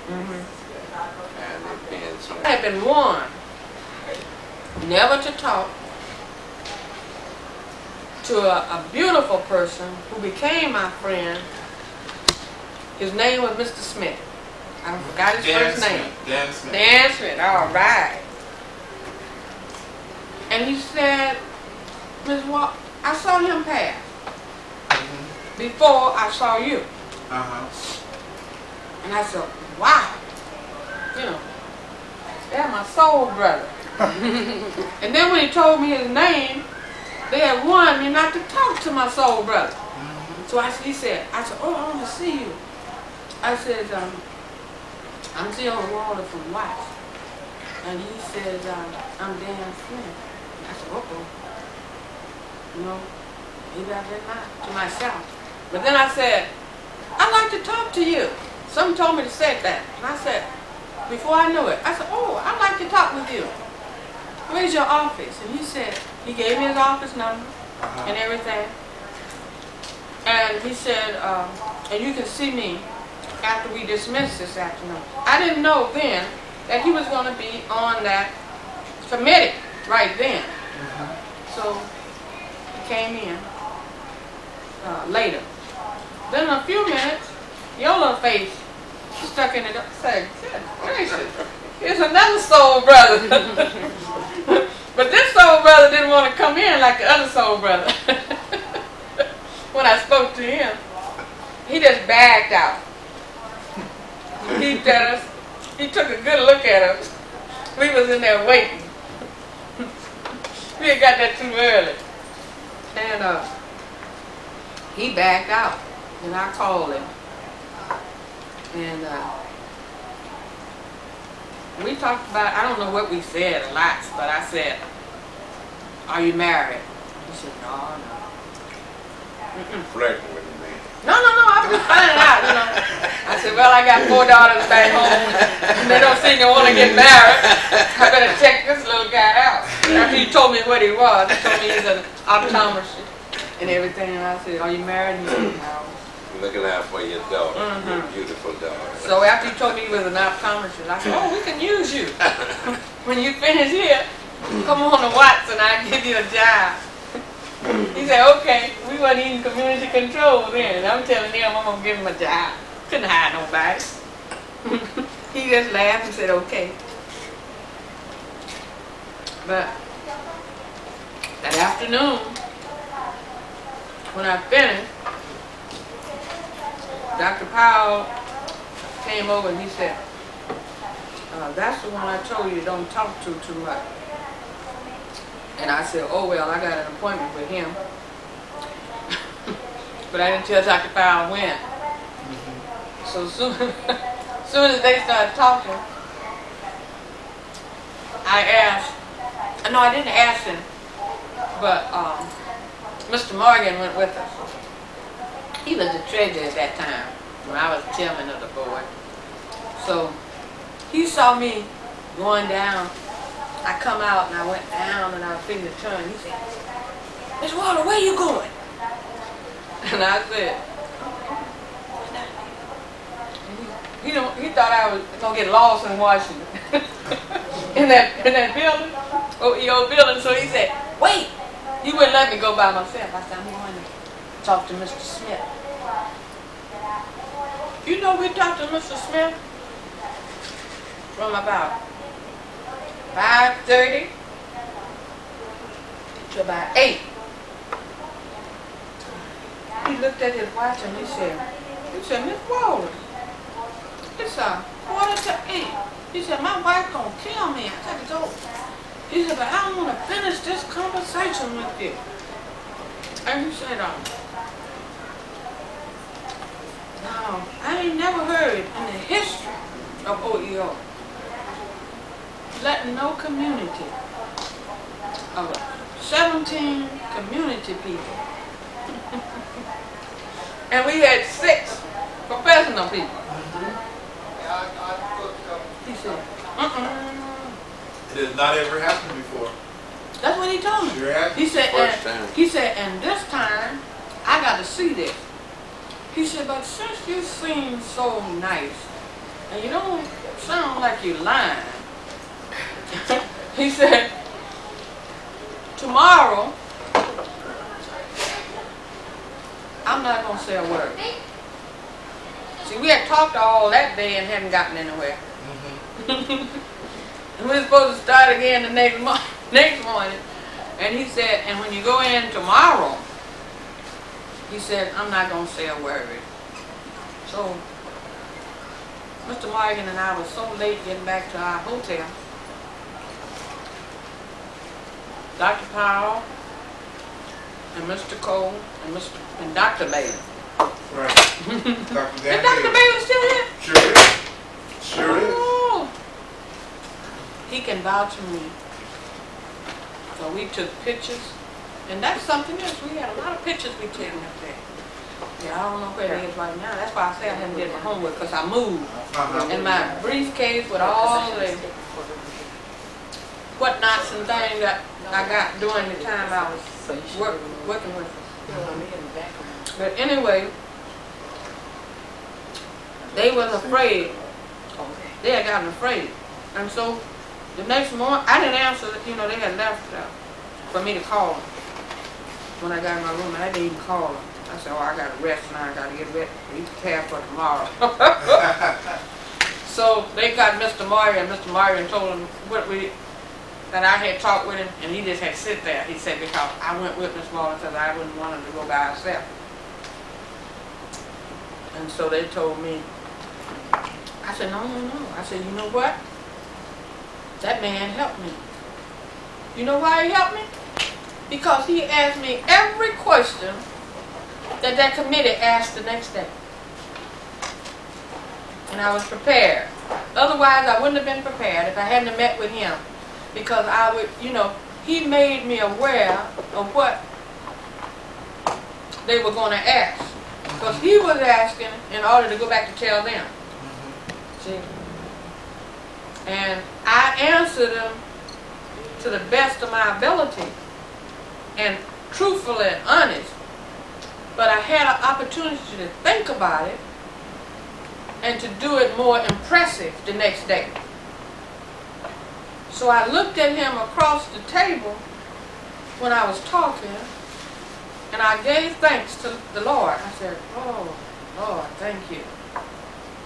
And it being so. I have been warned never to talk to a beautiful person who became my friend. His name was Mr. Smith. I forgot his first name. Dan Smith. Dan Smith, all right. And he said, Ms. Walt, I saw him pass before I saw you. And I said, wow, you know, they're my soul brother. And then when he told me his name, they had warned me not to talk to my soul brother. So he said, oh, I want to see you. I said, I'm Zeola Walders from Watts. And he said, I'm Dan Smith. I said, uh-oh. You know, maybe I better not, to myself. But then I said, I'd like to talk to you. Someone told me to say that. And I said, before I knew it, I said, oh, I'd like to talk with you. Where's your office? And he said, he gave me his office number and everything. And he said, and you can see me after we dismiss this afternoon. I didn't know then that he was going to be on that committee right then. So he came in later. Then in a few minutes, your little face stuck in the door. Said, gracious, here's another soul brother. But this soul brother didn't want to come in like the other soul brother. When I spoke to him, he just backed out. He peeped at us. He took a good look at us. We was in there waiting. We had got there too early. And he backed out. And I called him. And we talked about, I don't know what we said a lot, but I said, are you married? He said, no. Flirting with me. No, I was just finding out, you know. I said, well, I got 4 daughters back home, and they don't seem to want to get married. I better check this little guy out. After he told me what he was, he told me he's an optometrist and everything, and I said, are you married? And he said, no. Looking out for your daughter, your beautiful daughter. So after he told me he was an optometrist, I said, oh, we can use you. When you finish here, come on to Watts and I'll give you a job. He said, okay, we wasn't even community control then. I'm telling him I'm going to give him a job. Couldn't hire nobody. He just laughed and said, okay. But that afternoon, when I finished, Dr. Powell came over and he said, that's the one I told you don't talk to too much. And I said, oh, well, I got an appointment with him. But I didn't tell Dr. Powell when. So soon as they started talking, I asked, no, I didn't ask him, but Mr. Morgan went with us. He was the treasurer at that time when I was chairman of the board. So he saw me going down. I come out and I went down and I was fixing to turn. He said, Miss Walter, where you going? And I said, he thought I was gonna get lost in Washington in that building, old building. So he said, wait. He wouldn't let me go by myself. I said, I'm going to talk to Mr. Smith. You know, we talked to Mr. Smith from about 5:30 to about 8. He looked at his watch and he said, Miss Walders, it's 7:45. He said, my wife gonna kill me. I gotta go. He said, but I want to finish this conversation with you. And he said, now, I ain't never heard in the history of OEO letting no community of 17 community people and we had 6 professional people. He said, It has not ever happened before. That's what he told me. Sure has. He said, and this time I got to see this. He said, but since you seem so nice and you don't sound like you're lying. He said, tomorrow, I'm not going to say a word. See, we had talked all that day and hadn't gotten anywhere. And we were supposed to start again the next morning. And he said, and when you go in tomorrow, he said, I'm not going to say a word. So, Mr. Morgan and I were so late getting back to our hotel. Dr. Powell and Mr. Cole and Dr. Bailey. Right. Dr. Is Dr. Bailey still here? Sure is. Sure is. Oh. He can vouch for me. So we took pictures. And that's something else. We had a lot of pictures we taken up there. Yeah, I don't know where it is right now. That's why I say I hadn't did my homework, because I moved. And my briefcase with all the whatnots and things that I got during the time I was working with them. But anyway, they was afraid. They had gotten afraid. And so the next morning, I didn't answer, they had left for me to call them. When I got in my room, I didn't even call them. I said, I got to rest now, I got to get ready, be prepared for tomorrow. So they got Mr. Moyer, and Mr. Moyer told him that I had talked with him, and he just had sit there. He said, because I went with Miss Waller because I wouldn't want him to go by herself. And so they told me, I said, no. I said, you know what? That man helped me. You know why he helped me? Because he asked me every question that committee asked the next day. And I was prepared. Otherwise, I wouldn't have been prepared if I hadn't have met with him. Because I would, he made me aware of what they were going to ask. Because he was asking in order to go back to tell them. See? And I answered them to the best of my ability. And truthful and honest. But I had an opportunity to think about it and to do it more impressive the next day. So I looked at him across the table when I was talking, and I gave thanks to the Lord. I said, oh, Lord, thank you.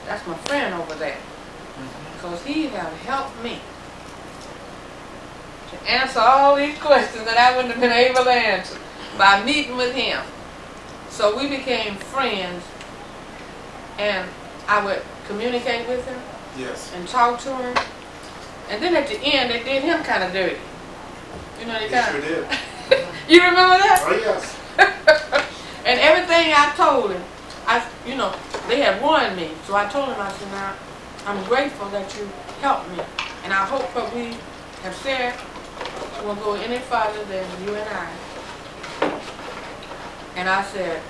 That's my friend over there. Because he have helped me to answer all these questions that I wouldn't have been able to answer by meeting with him. So we became friends, and I would communicate with him. Yes. And talk to him. And then at the end, they did him kind of dirty. They sure did. You remember that? Oh, yes. And everything I told him, they had warned me. So I told him, I said, now, I'm grateful that you helped me. And I hope what we have said won't go any farther than you and I. And I said,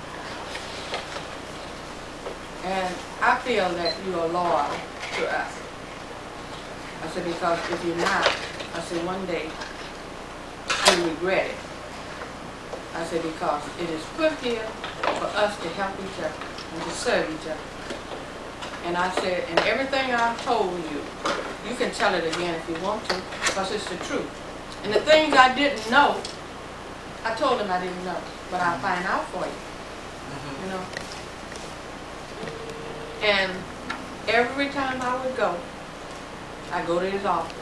and I feel that you are loyal to us. I said, because if you're not, I said, one day you'll regret it. I said, because it is put here for us to help each other and to serve each other. And I said, and everything I've told you, you can tell it again if you want to, because it's the truth. And the things I didn't know, I told him I didn't know, but I'll find out for you. And every time I would go, I go to his office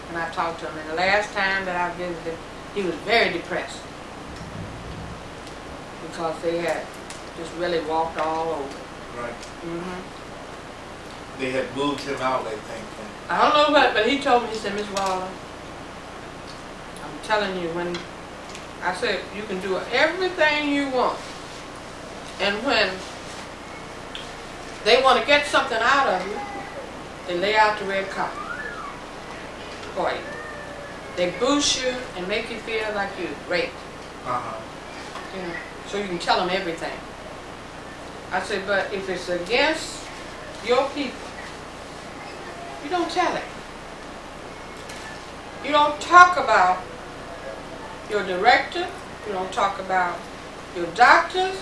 and I talk to him. And the last time that I visited, he was very depressed because they had just really walked all over. Right. They had moved him out, I think. I don't know about it, but he told me, he said, Miss Waller, I'm telling you, when I said, you can do everything you want. And when they want to get something out of you, they lay out the red carpet for you. They boost you and make you feel like you're great. So you can tell them everything. I said, but if it's against your people, you don't tell it. You don't talk about your director. You don't talk about your doctors.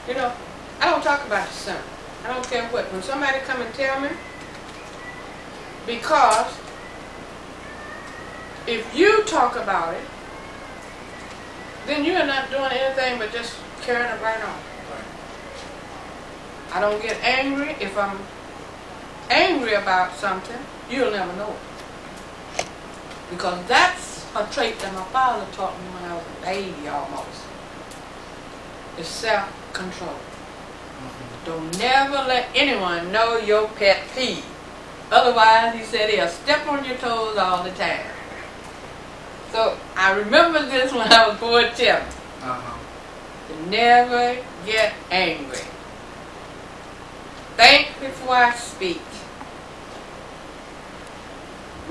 I don't talk about the son. I don't care what. When somebody come and tell me, because if you talk about it, then you are not doing anything but just carrying it right on. I don't get angry. If I'm angry about something, you'll never know it. Because that's a trait that my father taught me when I was a baby almost. It's self-control. Don't never let anyone know your pet peeve. Otherwise, he said he'll step on your toes all the time. So I remember this when I was board chairman. To never get angry. Think before I speak.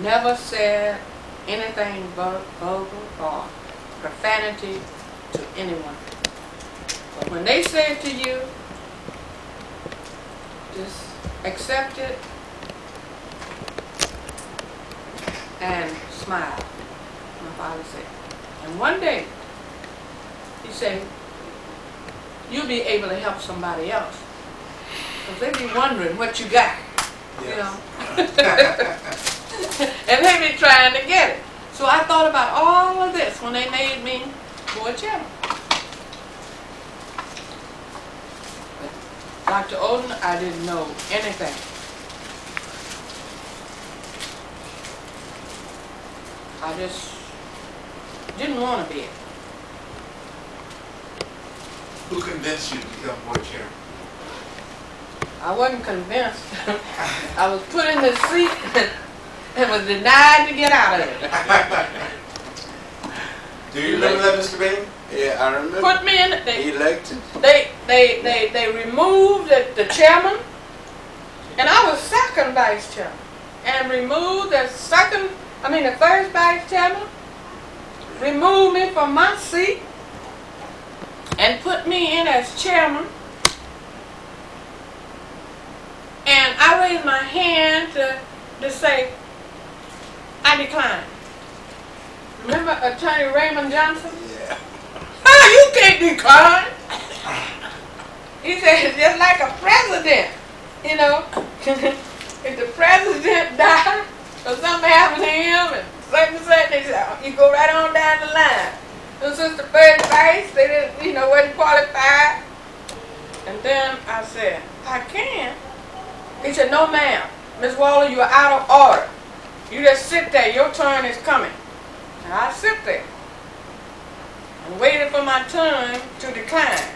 Never said anything vulgar or profanity to anyone. But when they say it to you, just accept it and smile, my father said. And one day, he said, you'll be able to help somebody else. Because they be wondering what you got, you know. And they be trying to get it. So I thought about all of this when they made me board chairman. Dr. Oden, I didn't know anything. I just didn't want to be it. Who convinced you to become board chairman? I wasn't convinced. I was put in the seat and was denied to get out of it. Do you remember that, Mr. Bailey? Yeah, I remember. Put me in it. Elected. They removed the chairman, and I was second vice chairman, and removed the first vice chairman, removed me from my seat, and put me in as chairman. And I raised my hand to say, I decline. Remember Attorney Raymond Johnson? Yeah. Ah, you can't decline. He said, it's just like a president, you know. If the president died or something happened to him and such, they said, oh, you go right on down the line. And since the first vice, they didn't, wasn't qualified. And then I said, I can. He said, no ma'am, Miss Waller, you are out of order. You just sit there, your turn is coming. And I sit there and waited for my turn to decline.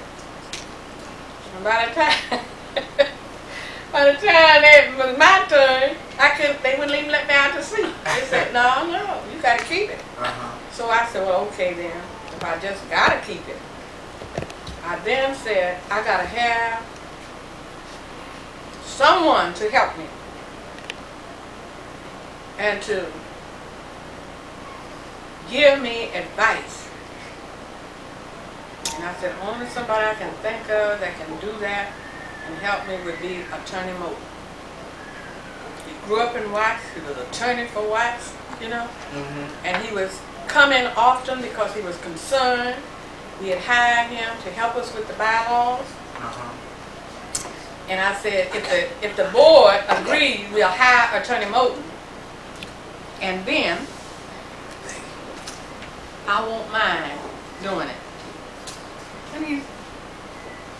And by the time it was my turn, they wouldn't even let me out the seat. They said, no, you gotta keep it. So I said, well, okay then, if I just gotta keep it. I then said, I gotta have someone to help me and to give me advice. And I said, only somebody I can think of that can do that and help me would be Attorney Moulton. He grew up in Watts. He was attorney for Watts, and he was coming often because he was concerned. We had hired him to help us with the bylaws. And I said, if the board agrees, we'll hire Attorney Moulton. And then I won't mind doing it.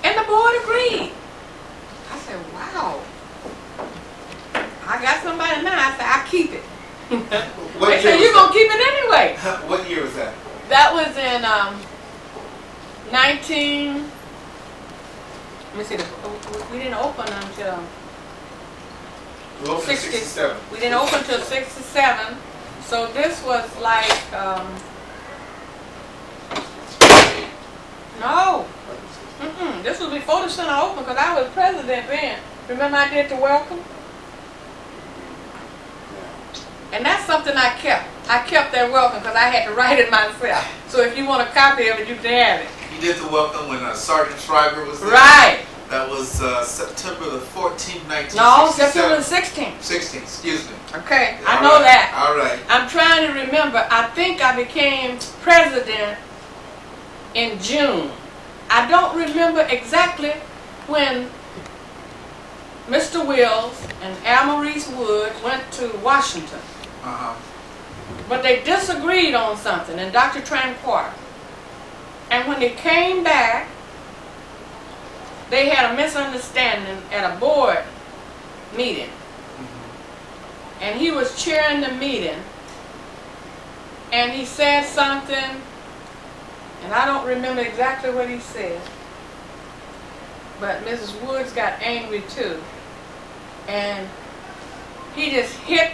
And the board agreed. I said, wow. I got somebody now. I said, I'll keep it. They said, you're going to keep it anyway. What year was that? That was in 19... Let me see, we didn't open until... We opened in 67. We didn't open until 67. So this was like... No. This was before the center opened because I was president then. Remember I did the welcome? And that's something I kept. I kept that welcome because I had to write it myself. So if you want a copy of it, you can have it. You did the welcome when Sergeant Schreiber was there? Right. That was September the 14th, 1967. No, September the 16th. 16, excuse me. Okay, Yeah, I know that. All right. I'm trying to remember. I think I became president in June. I don't remember exactly when Mr. Wills and Maurice Wood went to Washington. But they disagreed on something, and Dr. Tranquart. And when they came back, they had a misunderstanding at a board meeting. And he was chairing the meeting, and he said something, and I don't remember exactly what he said, but Mrs. Woods got angry too. And he just hit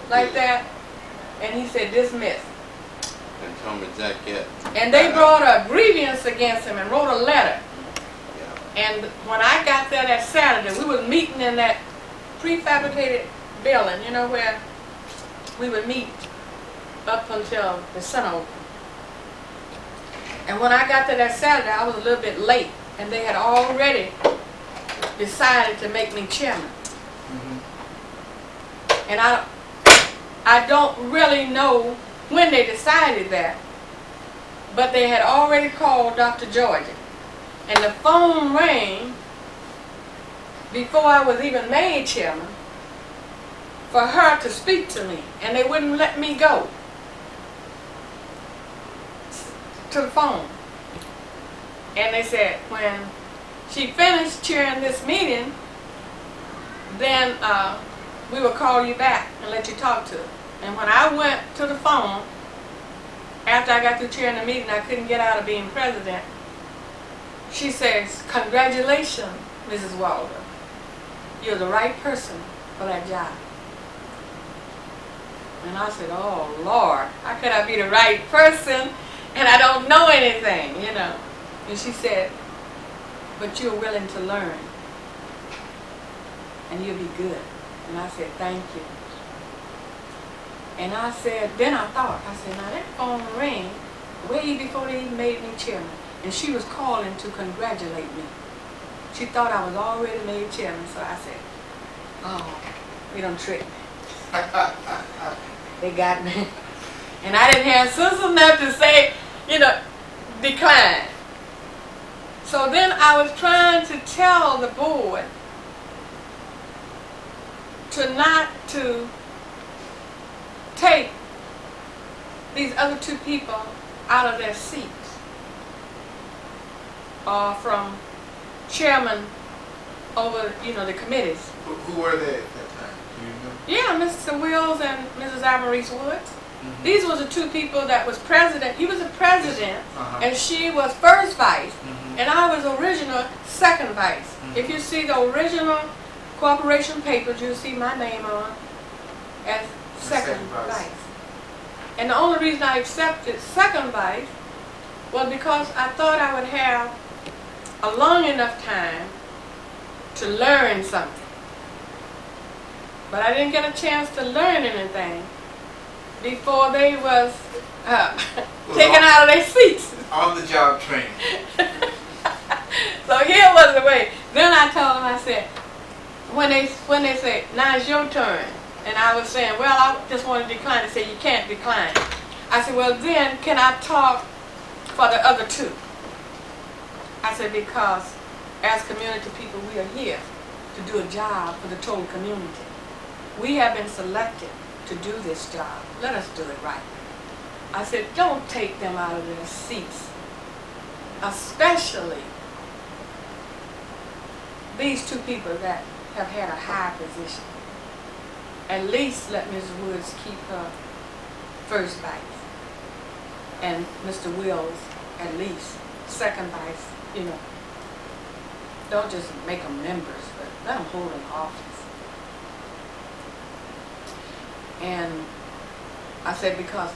like that, and he said, dismiss. And told me Jacket. And they brought a grievance against him and wrote a letter. Yeah. And when I got there that Saturday, we were meeting in that prefabricated building, you know, where we would meet up until the sun opened. And when I got there that Saturday, I was a little bit late, and they had already decided to make me chairman. And I don't really know when they decided that, but they had already called Dr. Georgia, and the phone rang before I was even made chairman for her to speak to me, and they wouldn't let me go to the phone. And they said when she finished chairing this meeting, then we will call you back and let you talk to her. And when I went to the phone, after I got through chairing the meeting, I couldn't get out of being president. She says, congratulations, Mrs. Walder. You're the right person for that job. And I said, oh, Lord, how could I be the right person and I don't know anything, you know? And she said, but you're willing to learn, and you'll be good. And I said, thank you. And I said, then I thought, I said, now that phone rang way before they even made me chairman. And she was calling to congratulate me. She thought I was already made chairman, so I said, oh, they done tricked me. They got me. And I didn't have sense enough to say, you know, decline. So then I was trying to tell the board to not to take these other two people out of their seats, or from chairman over, you know, the committees. Who were they at that time? Do you know? Yeah, Mr. Wills and Mrs. Maurice Woods. These were the two people that was president. He was the president, and she was first vice, and I was original second vice. If you see the original corporation papers, you'll see my name on as second vice. And the only reason I accepted second vice was because I thought I would have a long enough time to learn something. But I didn't get a chance to learn anything before they was taken out of their seats. On the job training. So here was the way. Then I told them, I said, when they said, now it's your turn, and I was saying, well, I just want to decline. They said, you can't decline. I said, well, then can I talk for the other two? I said, because as community people, we are here to do a job for the total community. We have been selected to do this job. Let us do it right. I said, don't take them out of their seats, especially these two people that have had a high position. At least let Ms. Woods keep her first vice, and Mr. Wills at least second vice, you know. Don't just make them members, but let them hold an office. And I said, because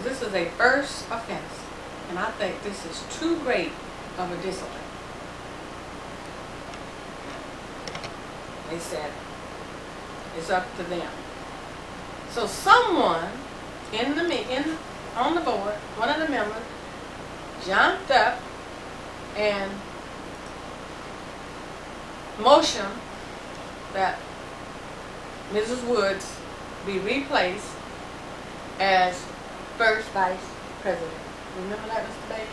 this is a first offense, and I think this is too great of a discipline. They said, it's up to them. So someone on the board, one of the members, jumped up and motioned that Mrs. Woods be replaced as first vice president. Remember that, Mr. Bailey?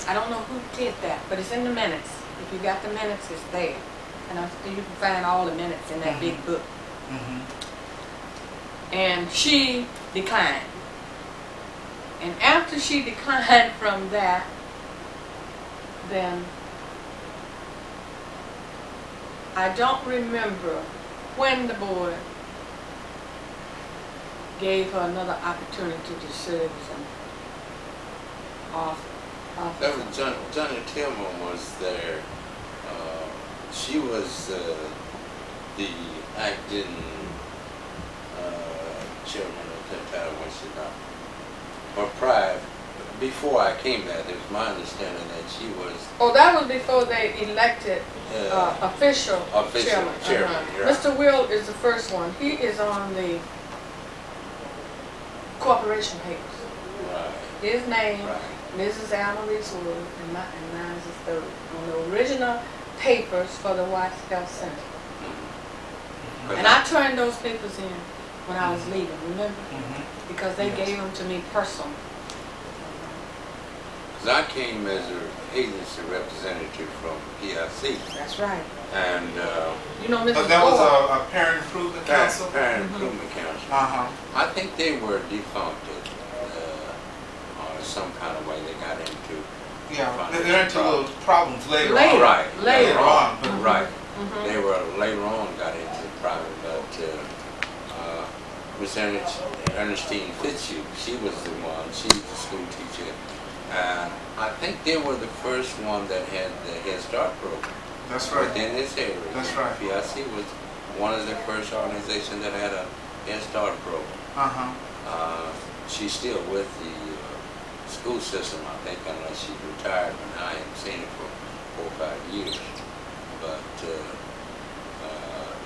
I don't know who did that, but it's in the minutes. If you got the minutes, it's there. And you can find all the minutes in that big book. And she declined. And after she declined from that, then I don't remember when the board gave her another opportunity to serve as an officer. That was Johnny Tillman was there. She was the acting chairman at that time when she got, or prior, before I came there, it was my understanding that she was. Oh, that was before they elected official chairman. Right. Mr. Will is the first one. He is on the corporation papers. Right. His name, Right. Mrs. Annalise Wood, and mine is the third. On the original papers for the Watts Health Center. And I turned those papers in when I was leaving, remember? Because they gave them to me personally. Because I came as an agency representative from PIC. That's right. And You know, Mrs. But that was Ward. a parent improvement council? Parent Improvement Council. I think they were defunct or some kind of way they got into. Yeah, they're into little problems later on. Right. Later on. Right. They were later on got into the problem, but Miss Ernestine Fitzhugh, she was the one. She's the school teacher, and I think they were the first one that had the Head Start program. That's right. Within this area. That's right. PIC was one of the first organizations that had a Head Start program. She's still with the school system, I think, unless she retired, and I haven't seen it for 4 or 5 years. But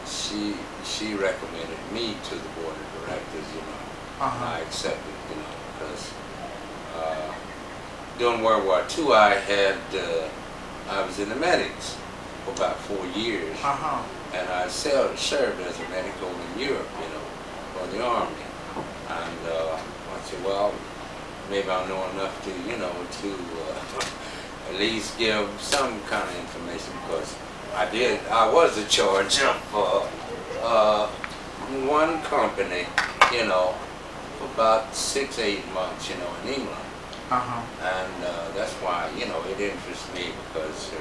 she recommended me to the board of directors, you know. And I accepted, you know, because during World War II, I was in the medics for about 4 years, and I served as a medic over in Europe, you know, for the Army. And I said, well, maybe I know enough to, you know, to at least give some kind of information, because I was in charge of one company, you know, for about 6 or 8 months, you know, in England. And that's why, you know, it interests me, because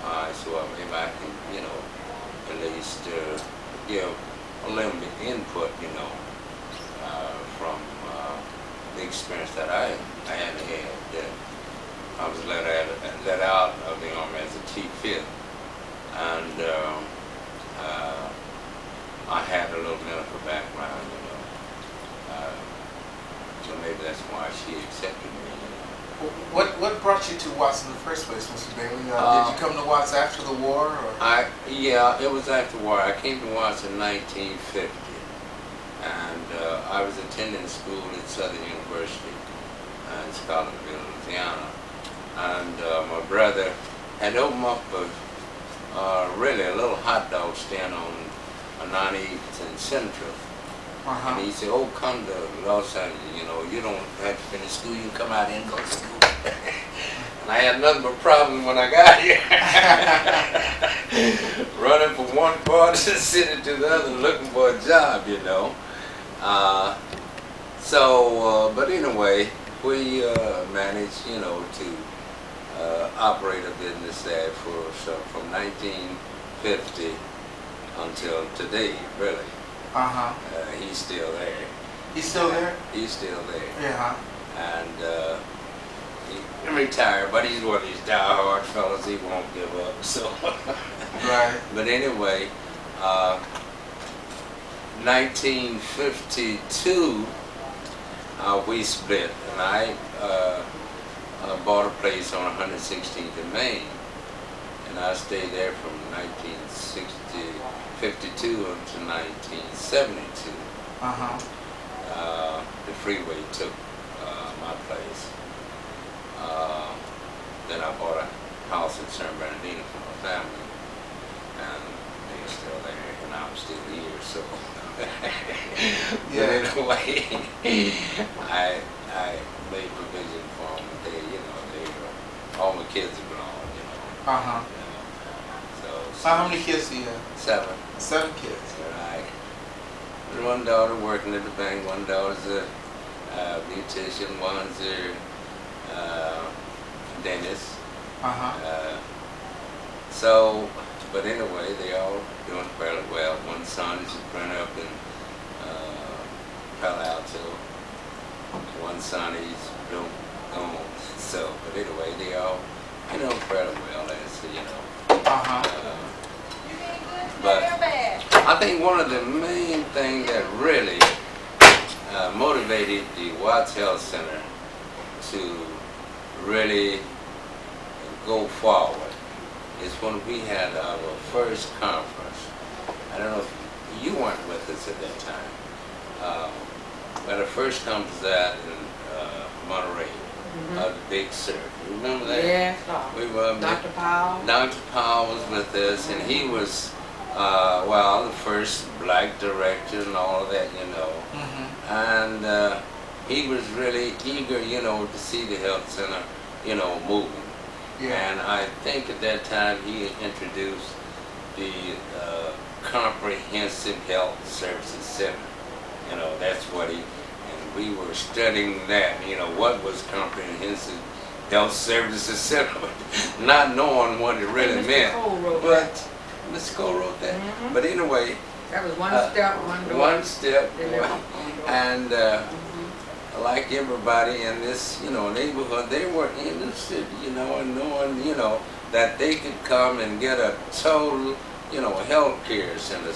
I said, well, maybe I can, you know, at least give a little bit input, you know, from the experience that I had had. I was let out of the Army as a T5, and I had a little medical background, you know, so maybe that's why she accepted me. You know. What brought you to Watts in the first place, Mr. Bailey? Did you come to Watts after the war? Or? Yeah, it was after the war. I came to Watts in 1950, and I was attending school at Southern University in Scotlandville, Louisiana. And my brother had opened up really a little hot dog stand on 98th and Central. And he said, oh, come to Los Angeles, you know, you don't have to finish school, you can come out here and go to school. And I had nothing but problems when I got here. Running from one part of the city to the other, looking for a job, you know. But anyway, we managed, you know, to operate a business there from 1950 until today, really. He's still there. He's still there? He's still there. Yeah. And he retired, but he's one of these die-hard fellas. He won't give up. So. Right. But anyway, 1952, we split, and I bought a place on 116th and Main, and I stayed there from 1952 until 1972. The freeway took my place. Then I bought a house in San Bernardino for my family, and they're still there, and I'm still here. So, but anyway, I made provision for them. They, you know, all my kids are grown, you know. How many kids do you have? 7. 7 kids. Right. And one daughter working at the bank, one daughter's a beautician, one's a dentist. So, but anyway, they all doing fairly well. One son is a printer up in Palo Alto. One son is doing so, but anyway, they all, fairly well, as you know. But I think one of the main things that really motivated the Watts Health Center to really go forward is when we had our first conference. I don't know if you weren't with us at that time. We had our first conference out in Monterey, the Big Sur. You remember that? Yes. We were Dr. Powell. Dr. Powell was with us, and he was, the first black director and all of that, And he was really eager, to see the health center, moving. Yeah. And I think at that time he introduced the Comprehensive Health Services Center. That's what and we were studying that, what was Comprehensive Health Services Center, not knowing what it really meant. Cole wrote but Mr. Cole wrote that. But anyway, that was one step, one door. One step, and like everybody in this, neighborhood, they were interested, in knowing, that they could come and get a total, health care center.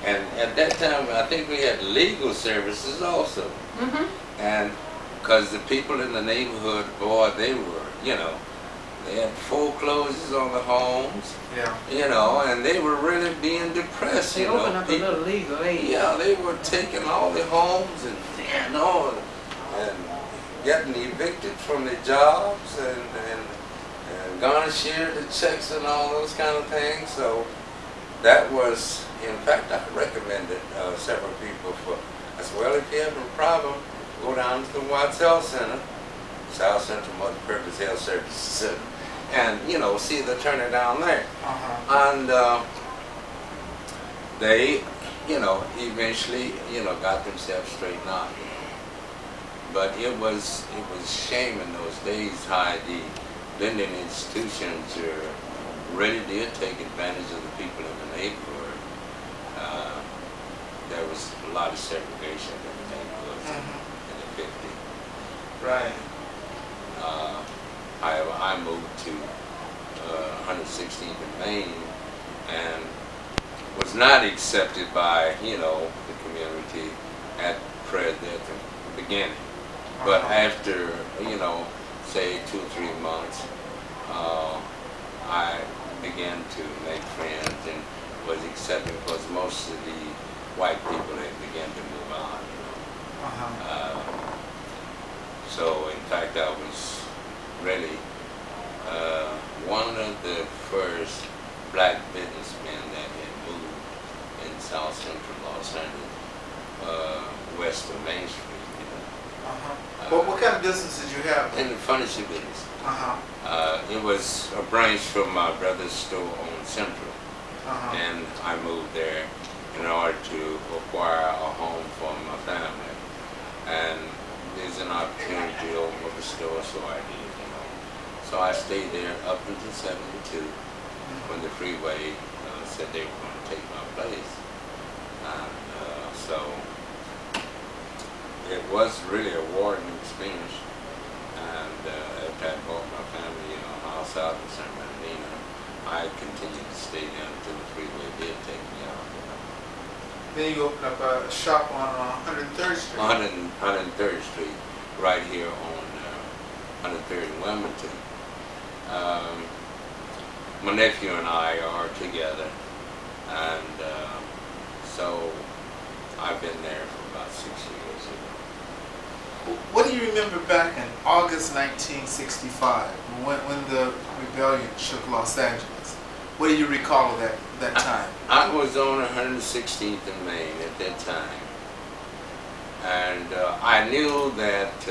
And at that time, I think we had legal services also. And because the people in the neighborhood, boy, they were, they had foreclosures on the homes. Yeah. And they were really being depressed. They opened up a little legal aid. Yeah, they were taking all the homes and getting evicted from their jobs and garnishing the checks and all those kind of things. So that was, in fact, I recommended several people I said, well, if you have a problem, go down to the Watts Health Center, South Central Multi-Purpose Health Services, and, see the turner down there. And they, eventually, got themselves straightened out. But it was a shame in those days how the lending institutions really did take advantage of the people in the neighborhood. There was a lot of segregation in the neighborhoods in the 50s. Right. However, I moved to 116th in Maine and was not accepted by, the community at the beginning. But after, say 2 or 3 months, I began to make friends and was accepted because most of the white people had began to move on. So in fact, I was really one of the first black businessmen that had moved in South Central Los Angeles, west of Main Street. What kind of business did you have? In the furniture business. It was a branch from my brother's store on Central, and I moved there in order to acquire a home for my family. And there's an opportunity to open up a store, so I did. So I stayed there up until '72, when the freeway said they were going to take my place. And so it was really a rewarding experience. And after I bought my family a house out in San Bernardino, I continued to stay there until the freeway did take me out. Then you opened up a shop on 103rd Street. 103rd Street, right here on 103rd in Wilmington. My nephew and I are together, and so I've been there for about 6 years. What do you remember back in August 1965, when the rebellion shook Los Angeles? What do you recall of that time? I was on 116th in Maine at that time, and I knew that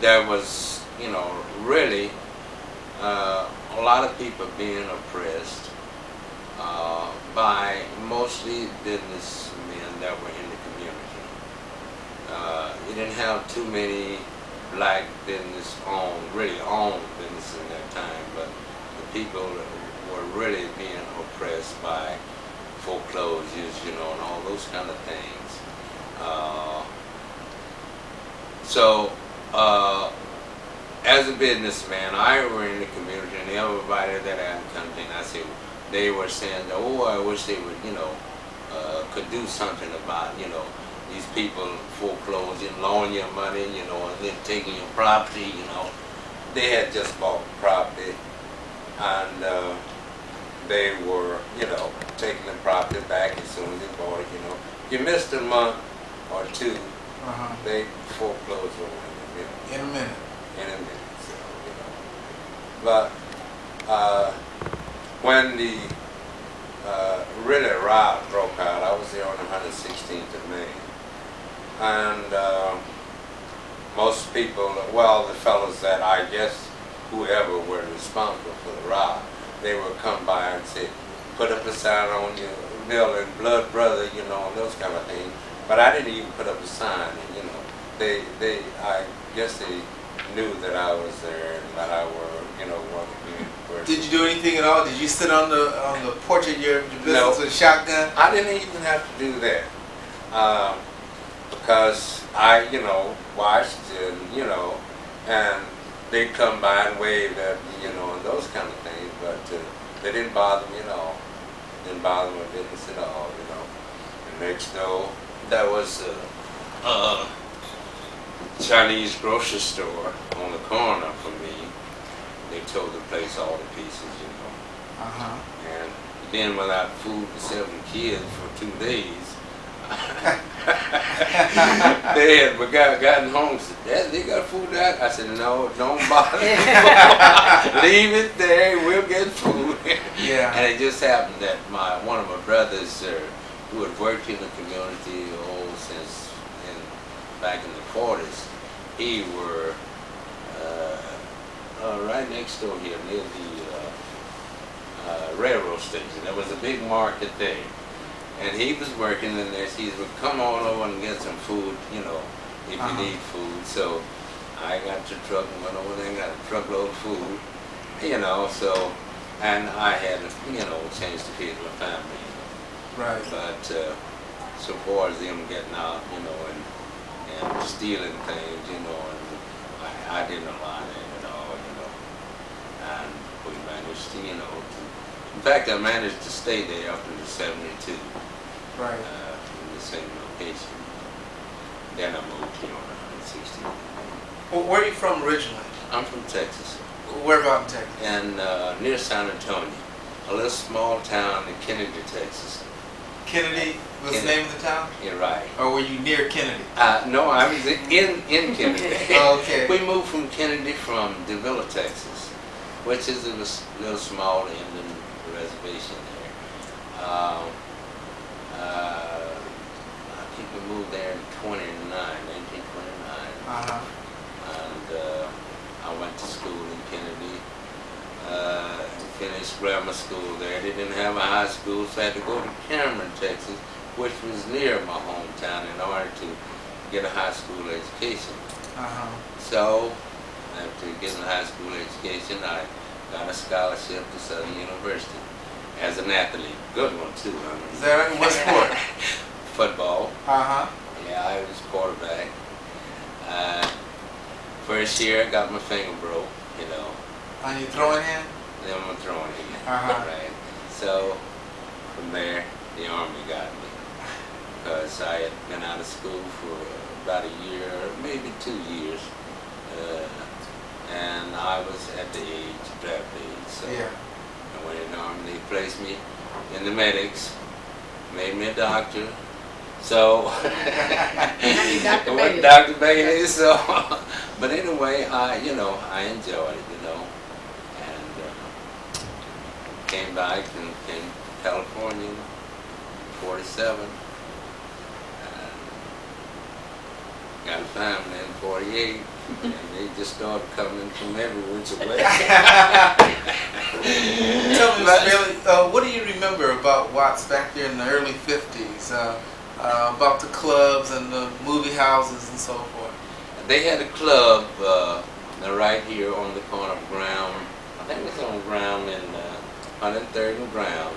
there was, really a lot of people being oppressed, by mostly businessmen that were in the community. You didn't have too many black really owned business in that time, but the people were really being oppressed by foreclosures, and all those kind of things. As a businessman, I were in the community, and everybody that I come in, they were saying, oh, I wish they would, could do something about, these people foreclosing, loaning your money, and then taking your property, They had just bought property, and they were, taking the property back as soon as they bought it, You missed a month or two, they foreclosed on you, In a minute. in a minute. So, But when the really riot broke out, I was there on the 116th of May, and most people, the fellows that I guess whoever were responsible for the riot, they would come by and say, put up a sign on your building, blood brother, and those kind of things. But I didn't even put up a sign, and I guess they knew that I was there and that I were, one of the community persons. Did you do anything at all? Did you sit on the porch of your business No. with a shotgun? I didn't even have to do that because I, watched and they'd come by and wave at me, and those kind of things, but they didn't bother me at all. Didn't bother my business at all, And next door, there was a Chinese grocery store on the corner for me. They tore the place all to pieces, And then without food for 7 kids for 2 days, they had gotten home and said, Dad, they got food out? I said, no, don't bother. Leave it there, we'll get food. Yeah. And it just happened that one of my brothers who had worked in the community since back in the 40s, he were right next door here near the railroad station. There was a big market there. And he was working in there. He would come on over and get some food, if you need food. So I got the truck and went over there and got a truckload of food, so, and I had, a chance to feed my family. Right. But so far as them getting out, and stealing things, and I didn't allow that at all, And we managed to, in fact, I managed to stay there up until 72. Right. In the same location. Then I moved here on 116. Well, where are you from originally? I'm from Texas. Where about in Texas? And near San Antonio, a little small town in Kennedy, Texas. Kennedy was the name of the town? You're right. Or were you near Kennedy? No, I was in Kennedy. Oh, okay. We moved from Kennedy from DeVille, Texas, which is a little small Indian reservation there. I think we moved there in 1929. And I went to school in Kennedy, finished grammar school there. They didn't have a high school, so I had to go to Cameron, Texas, which was near my hometown, in order to get a high school education. So, after getting a high school education, I got a scholarship to Southern University as an athlete. Good one, too. Is that right? What sport? Football. Yeah, I was quarterback. First year, I got my finger broke, On your throwing hand? Then I'm throwing it. Uh-huh. Right. So, from there, the Army got me. Because I had been out of school for about a year, maybe 2 years. And I was at the draft age. So Yeah. I went in the Army, they placed me in the medics, made me a doctor. So, Dr. Bailey. Dr. Bailey, so, but anyway, I enjoyed it, and came back and came to California in 47, and got a family in 48, and they just started coming from every which way. Tell me, Mr. Bailey, what do you remember about Watts back there in the early 50s? About the clubs and the movie houses and so forth? They had a club right here on the corner of Brown. I think it was on Brown and 103rd and Brown.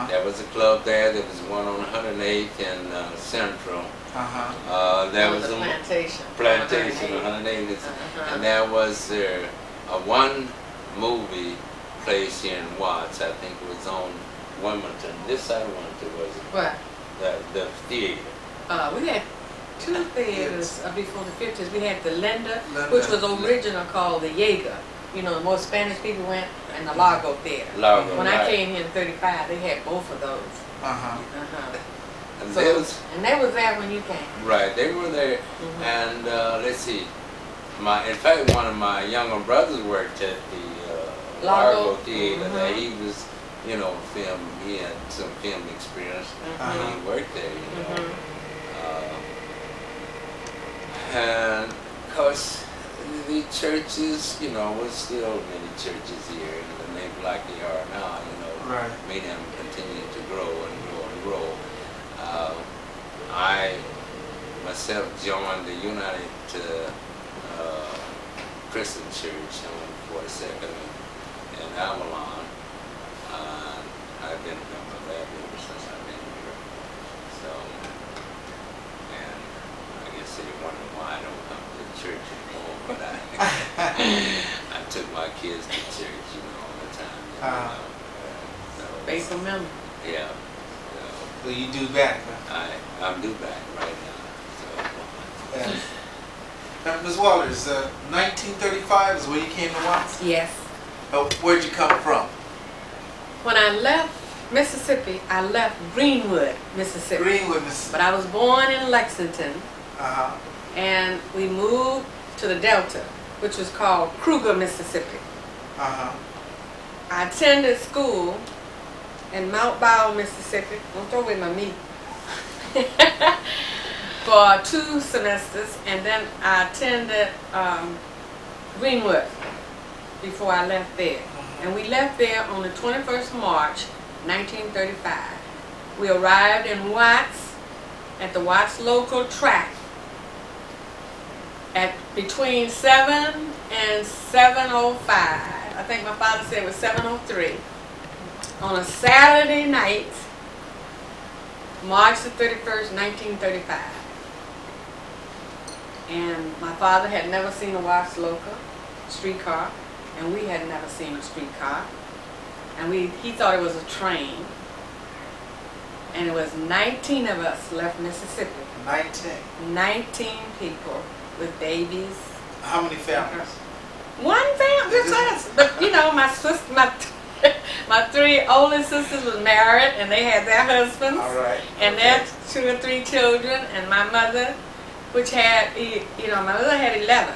There was a club there. There was one on 108th and Central. There was a plantation on 108th. And there was one movie place here in Watts. I think it was on Wilmington. This side of Wilmington was What? the theater. We had two theaters before the 50s. We had the Linda, which was original called the Jaeger. You know, the more Spanish people went, and the Largo Theater. When I came here in 35, they had both of those. And, So, and they was there when you came. Right, they were there. And let's see, in fact, one of my younger brothers worked at the Largo Theater. There. He was, you know, he had some film experience. He worked there, you know. And of course, the churches, you know, was still many churches here, and maybe like they are now, you know, made them continue to grow and grow and grow. I myself joined the United Christian Church on 42nd in Avalon. I've been a member of that ever since I've been here. So, and I guess they wonder why I don't come to church anymore, but I took my kids to church, you know, all the time. You know, so, Faithful member. Yeah. So you do back, huh? I'm due back right now. So. Ms. Walders, 1935 is where you came to Watts? Yes. Where'd you come from? When I left Mississippi, I left Greenwood, Mississippi. Greenwood, Mississippi. But I was born in Lexington, and we moved to the Delta, which was called Kruger, Mississippi. I attended school in Mount Bow, Mississippi. Don't throw away my meat. For 2 semesters, and then I attended Greenwood before I left there. And we left there on the 21st of March, 1935. We arrived in Watts at the Watts local track at between 7 and 7:05. I think my father said it was 7:03. On a Saturday night, March the 31st, 1935. And my father had never seen a Watts local streetcar, and we had never seen a streetcar. And he thought it was a train. And it was 19 of us left Mississippi. 19 people with babies. How many families? One family, just us. But you know, my 3 oldest sisters was married, and they had their husbands. All right. And their 2 or 3 children, and my mother, which had, you know, my mother had 11.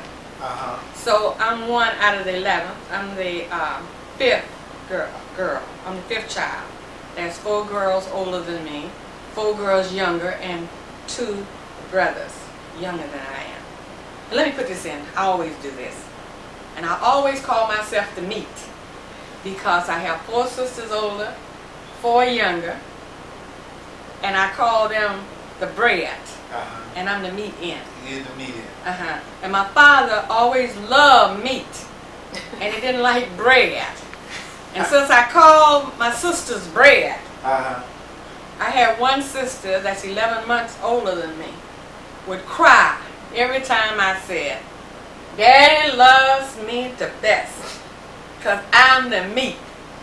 So I'm one out of the 11. I'm the 5th girl. I'm the 5th child. There's 4 girls older than me, 4 girls younger, and 2 brothers younger than I am. And let me put this in. I always do this. And I always call myself the meat, because I have 4 sisters older, 4 younger, and I call them the bread. And I'm the meat end. You're the meat end. And my father always loved meat, and he didn't like bread. And since I called my sisters bread, I had one sister that's 11 months older than me, would cry every time I said, "Daddy loves me the best, because I'm the meat."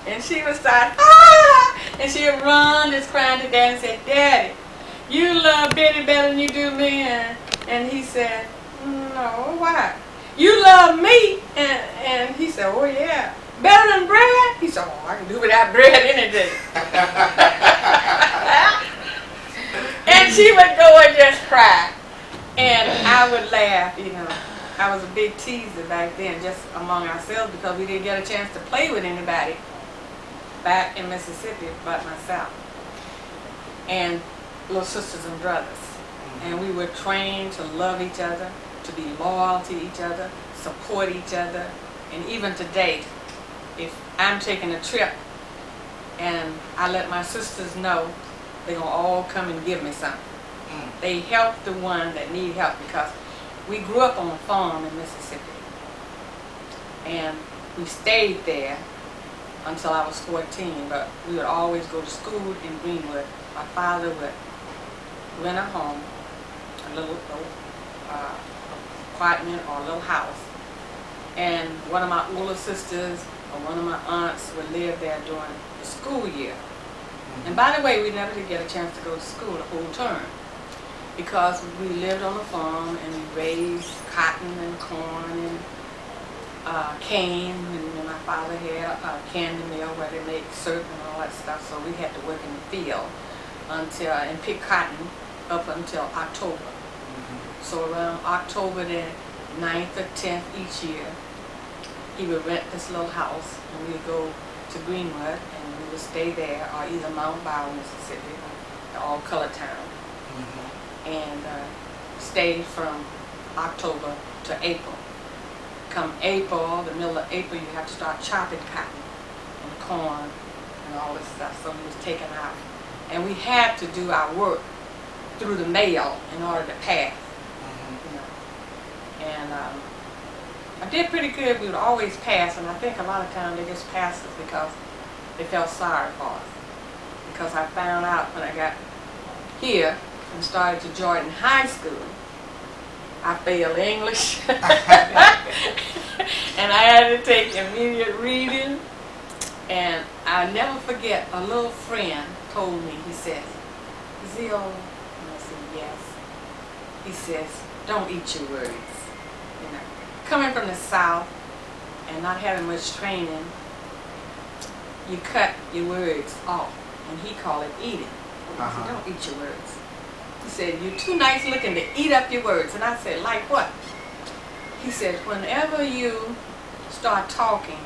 And she would start, "Ah!" And she would run just crying to Daddy and say, "Daddy, you love Betty better than you do me." And he said, "No, why? You love me." And he said, "Oh yeah. Better than bread?" He said, "Oh, I can do without bread any day." And she would go and just cry. And I would laugh, you know. I was a big teaser back then, just among ourselves, because we didn't get a chance to play with anybody back in Mississippi but myself. And little sisters and brothers. And we were trained to love each other, to be loyal to each other, support each other. And even today, if I'm taking a trip, and I let my sisters know they're going to all come and give me something. They help the one that need help, because we grew up on a farm in Mississippi. And we stayed there until I was 14, but we would always go to school in Greenwood. My father would rent a home, a little apartment or a little house. And one of my older sisters or one of my aunts would live there during the school year. And by the way, we never did get a chance to go to school the whole term, because we lived on a farm and we raised cotton and corn and cane, and my father had a candy mill where they make syrup and all that stuff, so we had to work in the field and pick cotton up until October. So around October the 9th or 10th each year, he would rent this little house, and we would go to Greenwood, and we would stay there, or either Mount Bow, Mississippi, the all-color town, and stay from October to April. Come April, the middle of April, you have to start chopping cotton and corn and all this stuff, so he was taken out. And we had to do our work through the mail in order to pass. You know. And I did pretty good. We would always pass, and I think a lot of times they just passed us because they felt sorry for us. Because I found out when I got here and started to Jordan High School, I failed English. And I had to take immediate reading. And I'll never forget, a little friend told me, he said, "Zeola," and I said, "Yes." He says, "Don't eat your words." You know, coming from the South and not having much training, you cut your words off, and he called it eating. He said, "Don't eat your words." He said, "You're too nice looking to eat up your words." And I said, "Like what?" He said, "Whenever you start talking,"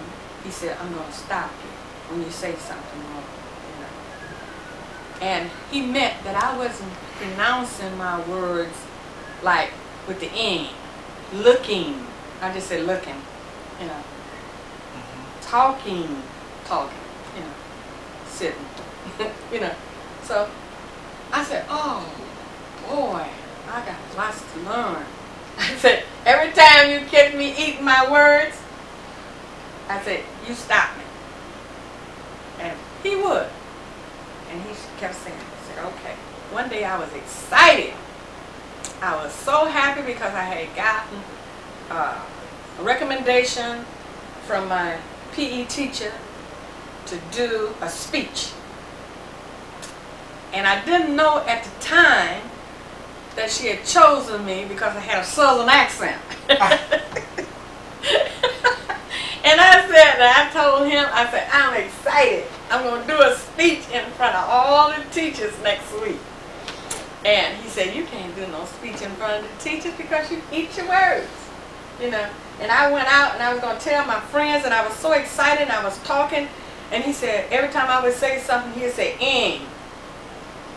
he said, "I'm going to stop you when you say something wrong." You know? And he meant that I wasn't pronouncing my words like with the ing, looking. I just said looking, you know. Talking, you know, sitting, you know. So I said, "Oh, boy, I got lots to learn." I said, "Every time you catch me eating my words," I said, "You stop me." And he would. And he kept saying, I said, "Okay." One day I was excited. I was so happy because I had gotten a recommendation from my PE teacher to do a speech. And I didn't know at the time that she had chosen me because I had a Southern accent. And I told him, I said, "I'm excited. I'm going to do a speech in front of all the teachers next week." And he said, "You can't do no speech in front of the teachers because you eat your words." You know. And I went out and I was going to tell my friends, and I was so excited, and I was talking. And he said, every time I would say something, he'd say, "ing,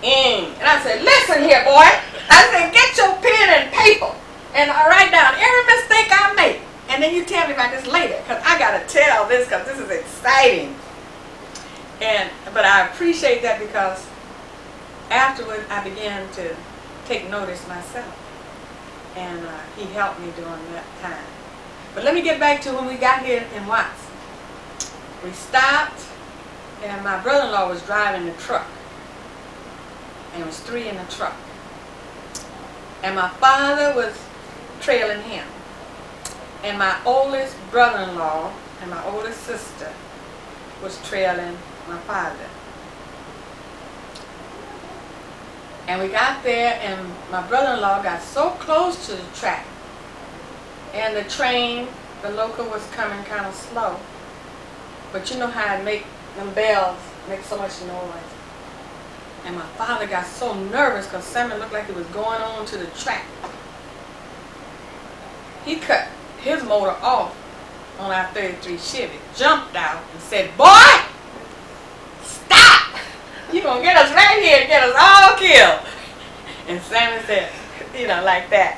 ing." And I said, "Listen here, boy." I said, "Get your pen and paper and I write down every mistake I make. And then you tell me about this later, because I got to tell this, because this is exciting." But I appreciate that, because afterward I began to take notice myself. And he helped me during that time. But let me get back to when we got here in Watts. We stopped, and my brother-in-law was driving the truck. And it was 3 in the truck. And my father was trailing him. And my oldest brother-in-law and my oldest sister was trailing my father. And we got there, and my brother-in-law got so close to the track, and the train, the local, was coming kind of slow. But you know how it make them bells make so much noise. And my father got so nervous because something looked like it was going on to the track. He cut his motor off on our 33 Chevy, jumped out and said, "Boy, stop! You're going to get us right here and get us all killed." And Sammy said, you know, like that.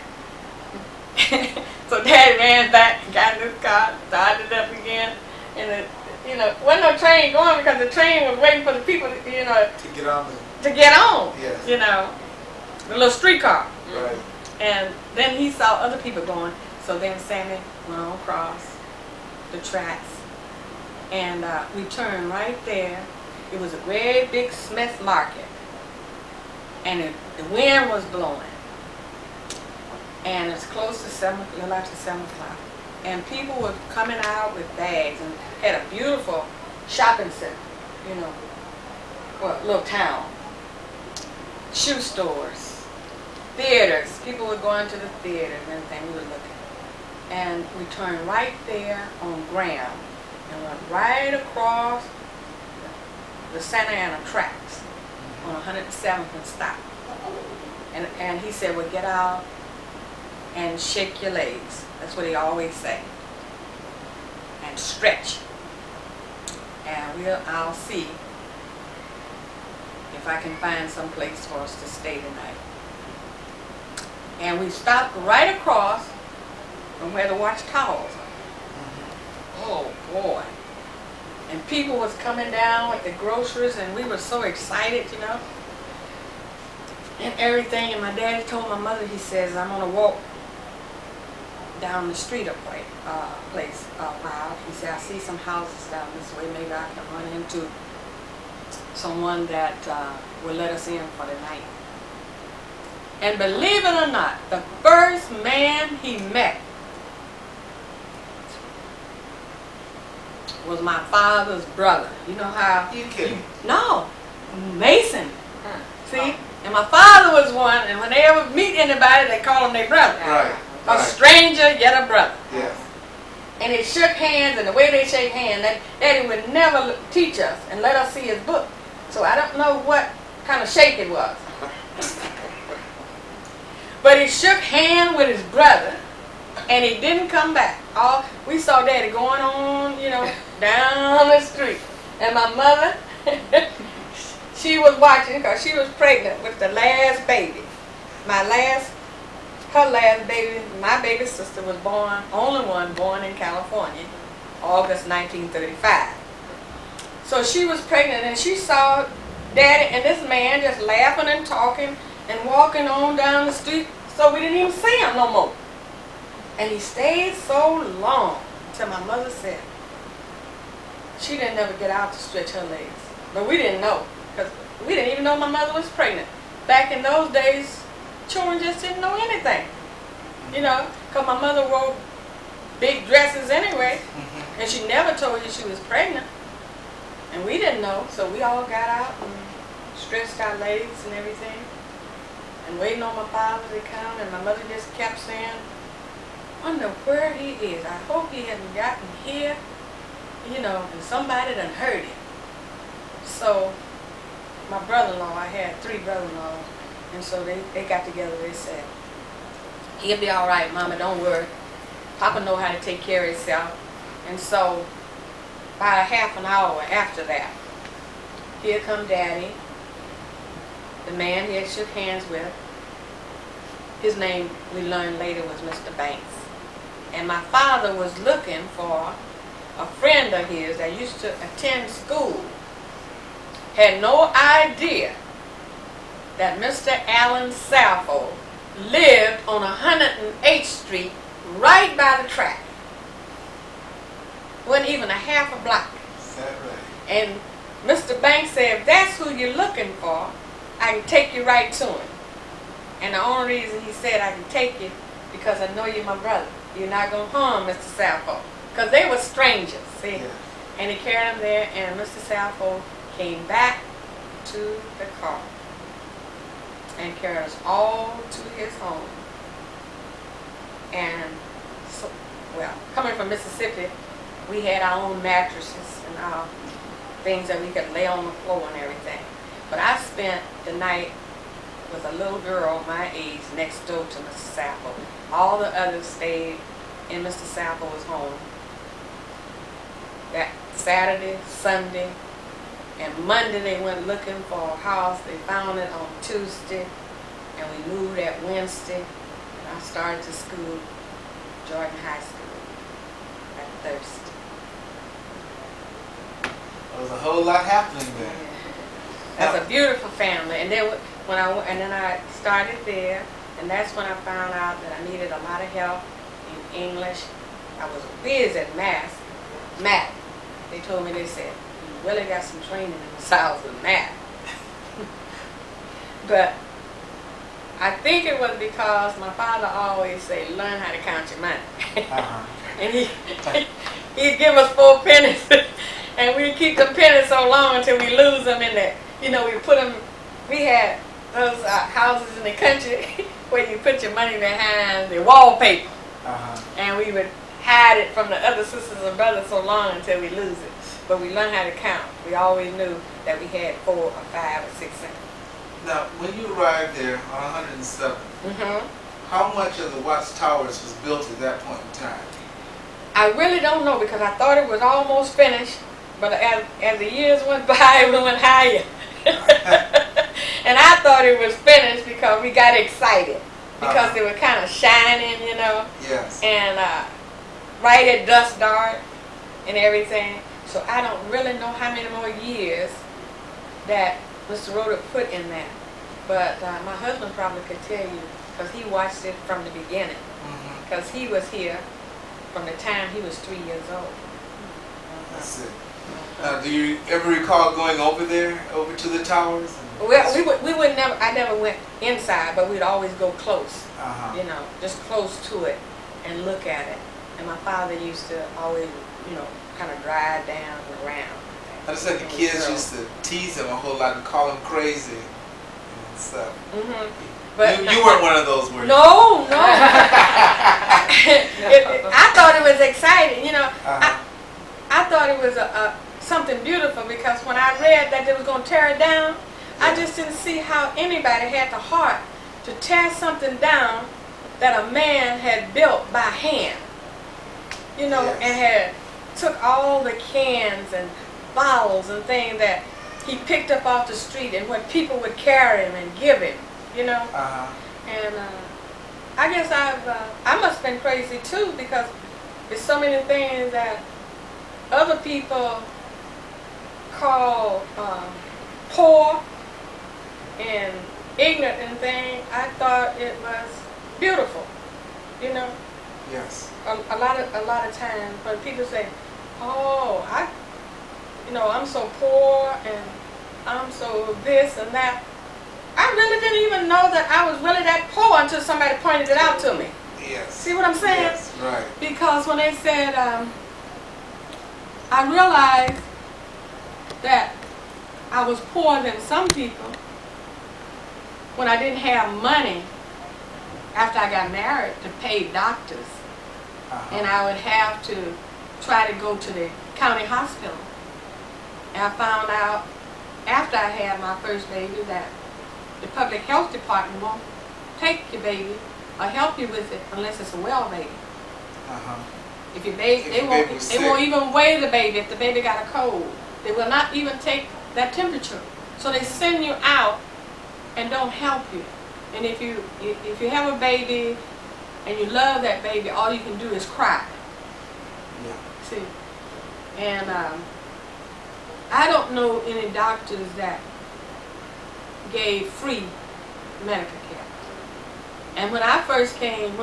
So Daddy ran back and got in his car, started it up again, and you know, wasn't no train going because the train was waiting for the people, you know, To get on the, to get on. Yes. You know, the little streetcar. right. And then he saw other people going. So then Sammy went on across the tracks, and we turned right there. It was a great big Smith market, and the wind was blowing, and it's close to 7, a little after 7 o'clock, and people were coming out with bags, and had a beautiful shopping center, you know, well, little town, shoe stores, theaters. People were going to the theater and everything. We were looking, and we turned right there on Graham, and went right across the Santa Ana tracks on 107th and stopped. And he said, well, get out and shake your legs. That's what he always say. And stretch. And I'll see if I can find some place for us to stay tonight. And we stopped right across from where the watchtowers are. Oh boy. And people was coming down with the groceries, and we were so excited, you know, and everything. And my daddy told my mother, he says, I'm gonna walk down the street a place a while. He said, I see some houses down this way. Maybe I can run into someone that will let us in for the night. And believe it or not, the first man he met was my father's brother. You know how? You kidding? No, Mason. See? And my father was one, and when they ever meet anybody, they call him their brother. Right. A stranger, yet a brother. Yes. And they shook hands, and the way they shake hands, Daddy would never teach us and let us see his book. So I don't know what kind of shake it was. But he shook hands with his brother, and he didn't come back. We saw Daddy going on, you know, down the street. And my mother, she was watching because she was pregnant with the last baby. Her last baby, my baby sister was born, only one born in California, August 1935. So she was pregnant, and she saw Daddy and this man just laughing and talking and walking on down the street, so we didn't even see him no more. And he stayed so long till my mother said she didn't ever get out to stretch her legs. But we didn't know, because we didn't even know my mother was pregnant. Back in those days, children just didn't know anything. You know, because my mother wore big dresses anyway, and she never told you she was pregnant. And we didn't know, so we all got out and stretched our legs and everything, and waiting on my father to come, and my mother just kept saying, I wonder where he is. I hope he hasn't gotten here, you know, and somebody done heard him. So my brother-in-law, I had 3 brother-in-laws, and so they got together. They said, he'll be all right, Mama, don't worry. Papa know how to take care of himself. And so about a half an hour after that, here come Daddy, the man he had shook hands with. His name, we learned later, was Mr. Banks. And my father was looking for a friend of his that used to attend school. Had no idea that Mr. Allen Salfo lived on 108th Street, right by the track. Wasn't even a half a block. Is that right? And Mr. Banks said, if that's who you're looking for, I can take you right to him. And the only reason he said I can take you, because I know you're my brother. You're not going to harm Mr. Salfo. Because they were strangers, see? Yeah. And he carried him there, and Mr. Salfo came back to the car and carried us all to his home. And so, well, coming from Mississippi, we had our own mattresses and our things that we could lay on the floor and everything. But I spent the night with a little girl my age next door to Mr. Salfo. All the others stayed in Mr. Salfo's home. That Saturday, Sunday, and Monday they went looking for a house. They found it on Tuesday, and we moved that Wednesday. And I started to school, Jordan High School, at Thursday. There was a whole lot happening there. That's a beautiful family. And then when I started there, and that's when I found out that I needed a lot of help in English. I was whiz at math. They told me, they said, you really got some training in the South with math. But I think it was because my father always said, learn how to count your money. And he'd give us 4 pennies, and we'd keep the pennies so long until we lose them in there. We put them, we had those houses in the country where you put your money behind the wallpaper. And we would hide it from the other sisters and brothers so long until we lose it. But we learned how to count. We always knew that we had 4 or 5 or 6 cents. Now, when you arrived there on 107, how much of the Watts Towers was built at that point in time? I really don't know, because I thought it was almost finished, but as the years went by, we went higher. And I thought it was finished because we got excited, because they were kind of shining, Yes. and right at dusk dark and everything. So I don't really know how many more years that Mr. Rhoda put in that. But my husband probably could tell you, because he watched it from the beginning, because he was here from the time he was 3 years old. That's it. Now, do you ever recall going over there, over to the towers? Well, we would never. I never went inside, but we'd always go close. Just close to it and look at it. And my father used to always, kind of drive down and around. I just said the kids used to tease him a whole lot and call him crazy and stuff. But you weren't one of those, were you? No. I thought it was exciting, I thought it was something beautiful, because when I read that they was going to tear it down, I just didn't see how anybody had the heart to tear something down that a man had built by hand, and had took all the cans and bottles and things that he picked up off the street and what people would carry him and give him, And I guess I must have been crazy too, because there's so many things that other people call poor and ignorant and things. I thought it was beautiful, Yes. A lot of times when people say, "Oh, I'm so poor and I'm so this and that," I really didn't even know that I was really that poor until somebody pointed it out to me. Yes. See what I'm saying? Yes, right. Because when they said, I realized that I was poorer than some people when I didn't have money after I got married to pay doctors. And I would have to try to go to the county hospital. And I found out after I had my first baby that the public health department won't take your baby or help you with it unless it's a well baby. If your baby, they won't even weigh the baby if the baby got a cold. They will not even take that temperature. So they send you out and don't help you. And if you have a baby and you love that baby, all you can do is cry. See, and I don't know any doctors that gave free medical care. And when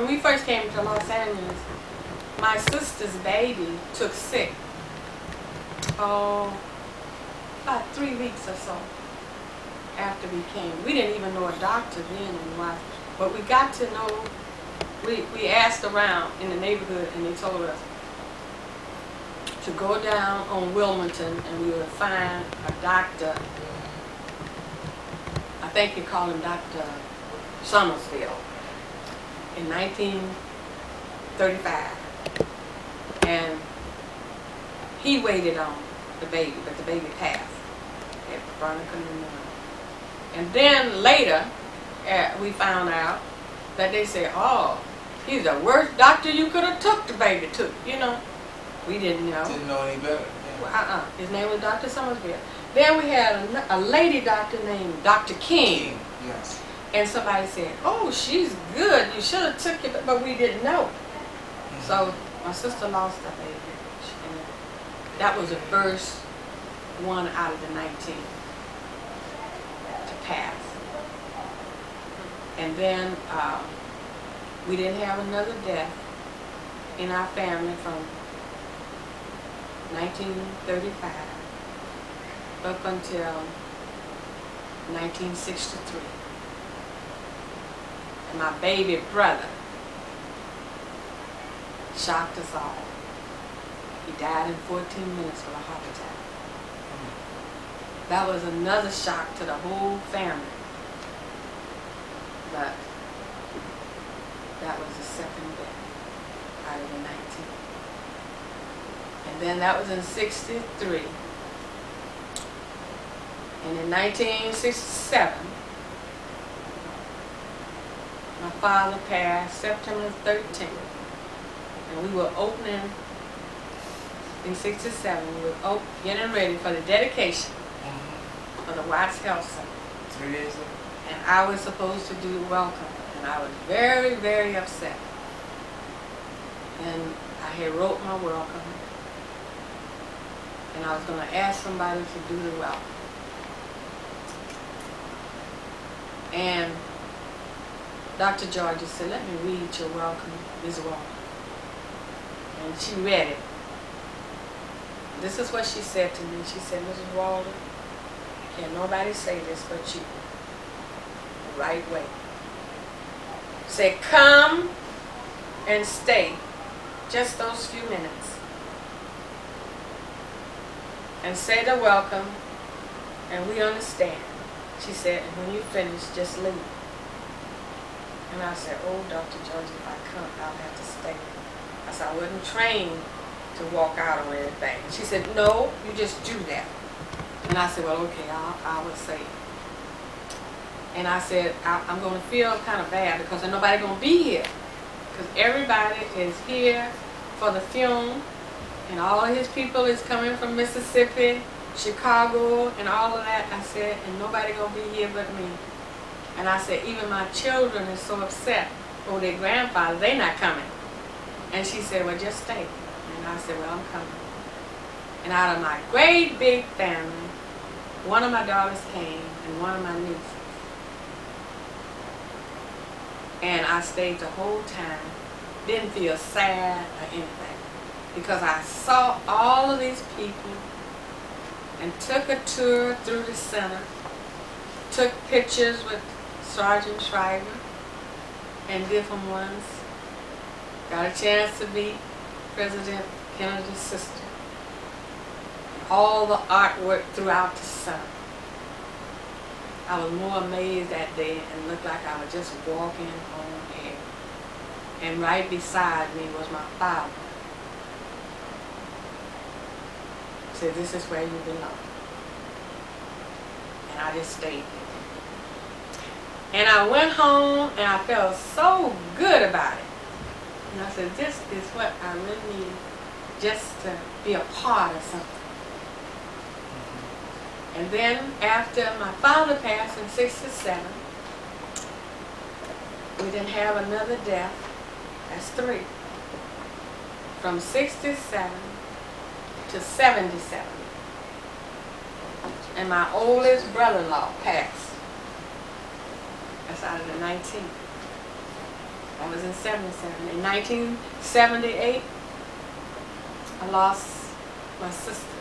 we first came to Los Angeles, my sister's baby took sick. About 3 weeks or so after we came. We didn't even know a doctor then in Washington, but we got to know. We asked around in the neighborhood, and they told us to go down on Wilmington and we would find a doctor. I think you call him Dr. Summersville in 1935. And he waited on the baby, but the baby passed. And then later, we found out that they said, "Oh, he's the worst doctor you could have took the baby to." We didn't know. Didn't know any better. Yeah. His name was Dr. Summersville. Then we had a lady doctor named Dr. King. Yes. And somebody said, "Oh, she's good. You should have took it," but we didn't know. So my sister lost her baby. And that was the first one out of the 19 to pass. And then we didn't have another death in our family from 1935 up until 1963. And my baby brother shocked us all. He died in 14 minutes with a heart attack. That was another shock to the whole family. But that was the second death out of the 19. And then that was in 63. And in 1967, my father passed September 13th. And we were opening, in 67, we were getting ready for the dedication of the Watts Health Center. 3 days ago? And I was supposed to do the welcome. And I was very, very upset. And I had wrote my welcome. And I was going to ask somebody to do the welcome. And Dr. Georgia said, let me read your welcome, Ms. Walker. And she read it. This is what she said to me. She said, Mrs. Walder, can't nobody say this but you. The right way. Say, come and stay just those few minutes. And say the welcome, and we understand. She said, and when you finish, just leave. And I said, oh, Dr. George, if I come, I'll have to stay. I said, I wasn't trained to walk out on anything. She said, no, you just do that. And I said, well, okay, I will say it. And I said, I'm going to feel kind of bad because there's nobody going to be here. Because everybody is here for the funeral. And all of his people is coming from Mississippi, Chicago, and all of that. I said, and nobody going to be here but me. And I said, even my children is so upset over their grandfather, they not coming. And she said, well, just stay. And I said, well, I'm coming. And out of my great big family, one of my daughters came and one of my nieces. And I stayed the whole time, didn't feel sad or anything. Because I saw all of these people and took a tour through the center, took pictures with Sergeant Schreiber and different ones. Got a chance to meet President Kennedy's sister. All the artwork throughout the center. I was more amazed that day and looked like I was just walking on air. And right beside me was my father. Said, this is where you belong. And I just stayed there. And I went home and I felt so good about it. And I said, this is what I really need, just to be a part of something. And then after my father passed in 67, we didn't have another death. That's 3. From 67 to 77. And my oldest brother-in-law passed. That's out of the 19. I was in 77. In 1978, I lost my sister,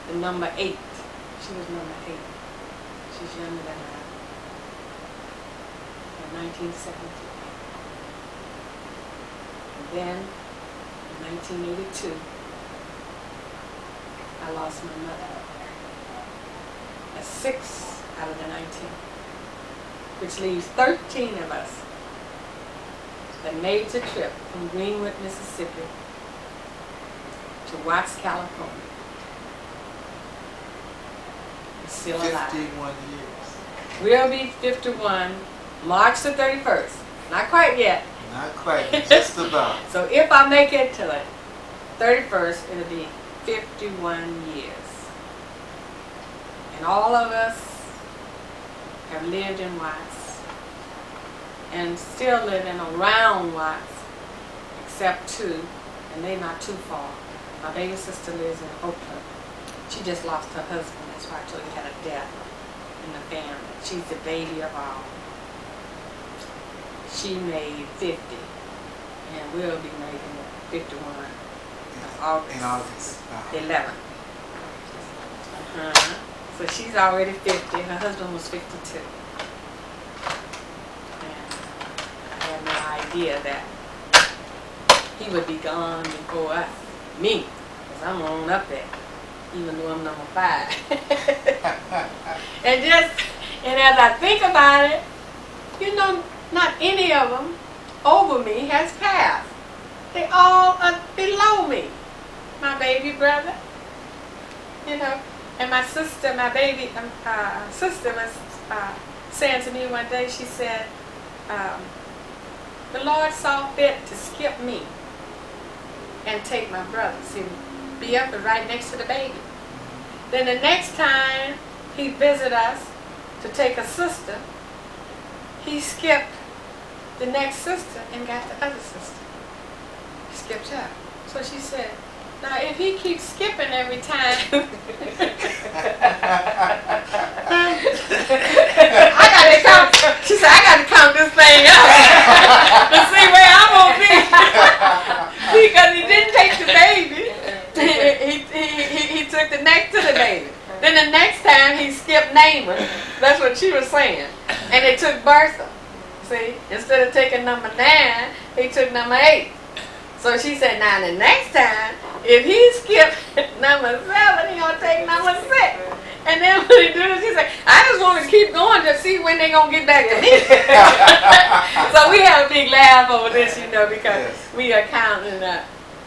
the number 8. She was number 8. She's younger than I. In 1978. And then, in 1982, I lost my mother. That's 6 out of the 19, which leaves 13 of us that made the trip from Greenwood, Mississippi to Watts, California. We're still alive. 51 years. We'll be 51 March the 31st. Not quite yet. Not quite, just about. So if I make it to the 31st, it'll be 51 years. And all of us have lived in Watts and still living around Watts, except 2, and they're not too far. My baby sister lives in Oakland. She just lost her husband. That's why I told you had a death in the family. She's the baby of all. She made 50, and we'll be making 51 In August. 11th. So she's already 50. Her husband was 52. And I had no idea that he would be gone before us. Me. Because I'm on up there. Even though I'm number 5. and as I think about it, you know, not any of them over me has passed. They all are below me. My baby brother, you know, and my sister, my baby sister was saying to me one day, she said, the Lord saw fit to skip me and take my brother. See, be up and right next to the baby. Then the next time he visited us to take a sister, he skipped the next sister and got the other sister. He skipped her. So she said, now if he keeps skipping every time, I gotta count. She said, I gotta count this thing up to see where I'm gonna be. Because he didn't take the baby. He took the next to the baby. Then the next time he skipped Naaman. That's what she was saying. And they took Bertha. See, instead of taking number 9, he took number 8. So she said, now the next time, if he skipped number 7, he gonna take number 6. And then when he did it, she said, I just want to keep going to see when they gonna get back to me. So we have a big laugh over this, you know, because we are counting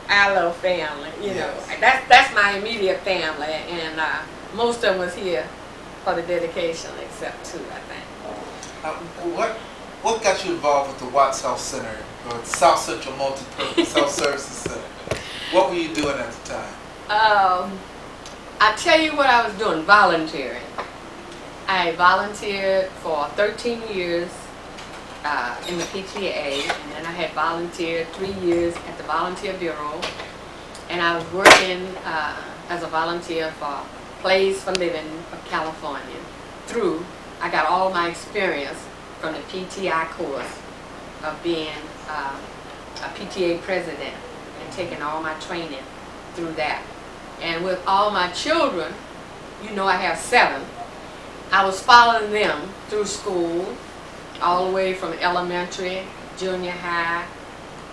our little family, you know. That's my immediate family, and most of them was here for the dedication, except 2, I think. What got you involved with the Watts Health Center, or South Central Multi-Purpose Health Services Center? What were you doing at the time? I tell you what I was doing, volunteering. I volunteered for 13 years in the PTA, and then I had volunteered 3 years at the Volunteer Bureau, and I was working as a volunteer for Plays for Living of California. I got all my experience from the PTI course of being a PTA president and taking all my training through that. And with all my children, you know I have 7, I was following them through school, all the way from elementary, junior high,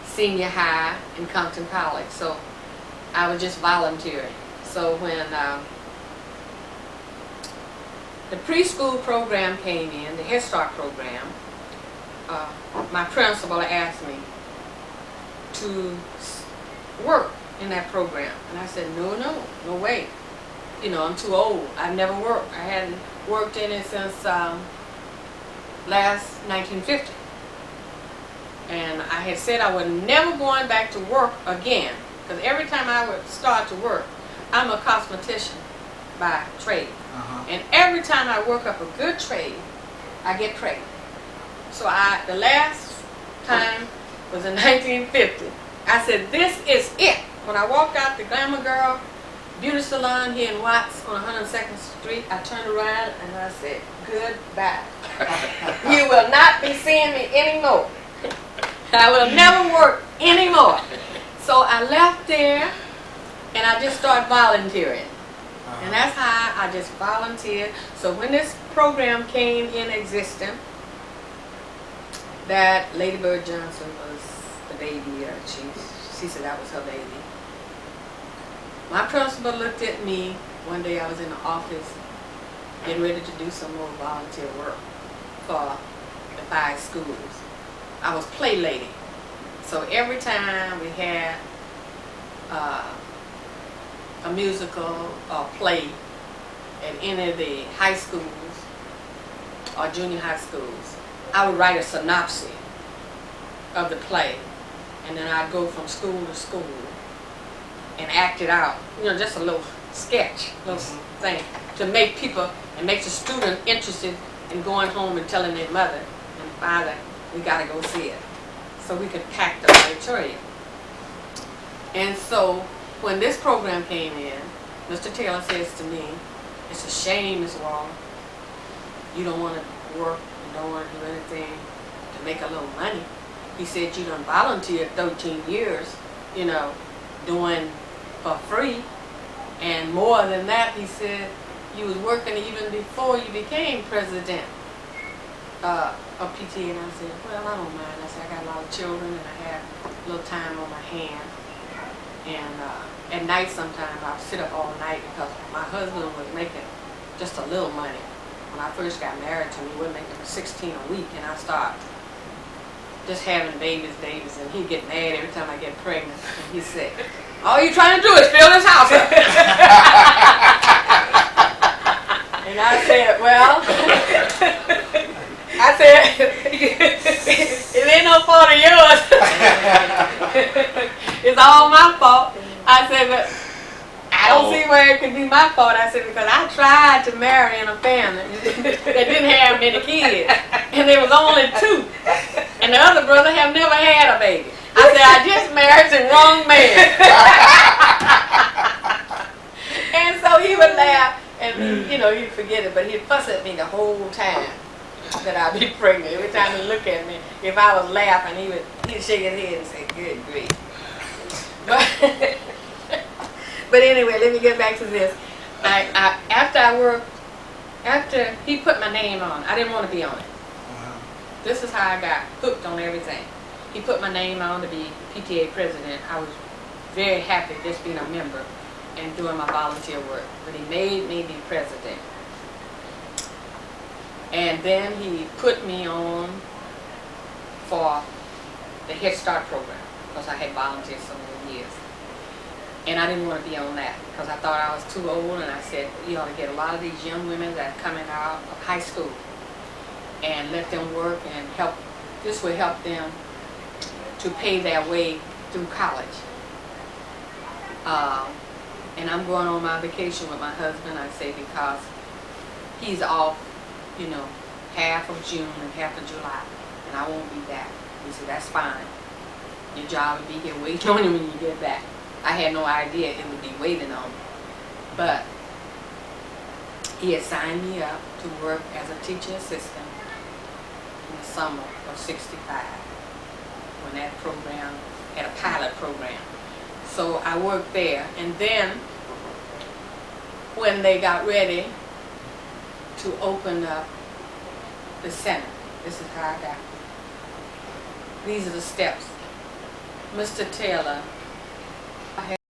senior high, and Compton College. So I was just volunteering. So when the preschool program came in, the Head Start program, my principal asked me to work in that program. And I said, no way. You know, I'm too old. I've never worked. I hadn't worked in it since last 1950. And I had said I was never going back to work again, because every time I would start to work, I'm a cosmetician by trade. And every time I work up a good trade, I get pregnant. So the last time was in 1950. I said, this is it. When I walked out the Glamour Girl Beauty Salon here in Watts on 102nd Street, I turned around and I said, goodbye. You will not be seeing me anymore. I will never work anymore. So I left there and I just started volunteering. And that's how I just volunteered. So when this program came in existence, that Lady Bird Johnson was the baby. She said that was her baby. My principal looked at me one day. I was in the office getting ready to do some more volunteer work for the 5 schools. I was play lady. So every time we had a musical or play at any of the high schools or junior high schools, I would write a synopsis of the play, and then I'd go from school to school and act it out. You know, just a little sketch, little thing to make people and make the student interested in going home and telling their mother and father, we gotta go see it, so we could pack the auditorium. And so when this program came in, Mr. Taylor says to me, "It's a shame, Ms. Wall. You don't want to work, you don't want to do anything to make a little money." He said, "You done volunteered 13 years, you know, doing for free. And more than that," he said, "you was working even before you became president of PTA." And I said, "Well, I don't mind." I said, "I got a lot of children and I have a little time on my hand. And at night sometimes I'll sit up all night because my husband was making just a little money. When I first got married to me, we were making 16 a week, and I started just having babies, and he'd get mad every time I get pregnant. And he said, "All you trying to do is fill this house up." And I said, "Well," I said, "it ain't no fault of yours. It's all my fault." I said, "But I don't see where it could be my fault." I said, "Because I tried to marry in a family that didn't have many kids, and there was only 2. And the other brother have never had a baby." I said, "I just married the wrong man." And so he would laugh, and you know, he'd forget it, but he'd fuss at me the whole time that I'd be pregnant. Every time he'd look at me, if I was laughing, he'd shake his head and say, "Good grief." But anyway, let me get back to this. After he put my name on, I didn't want to be on it. This is how I got hooked on everything. He put my name on to be PTA president. I was very happy just being a member and doing my volunteer work. But he made me the president. And then he put me on for the Head Start program because I had volunteered so many years. And I didn't want to be on that because I thought I was too old, and I said, "You ought to get a lot of these young women that are coming out of high school and let them work and help. This will help them to pay their way through college." And I'm going on my vacation with my husband, I say, because he's off, you know, half of June and half of July, and I won't be back. He said, "That's fine. Your job will be here waiting on you when you get back." I had no idea it would be waiting on me. But he had signed me up to work as a teaching assistant in the summer of '65 when that program had a pilot program. So I worked there, and then when they got ready to open up the center, this is how I got. These are the steps. Mr. Taylor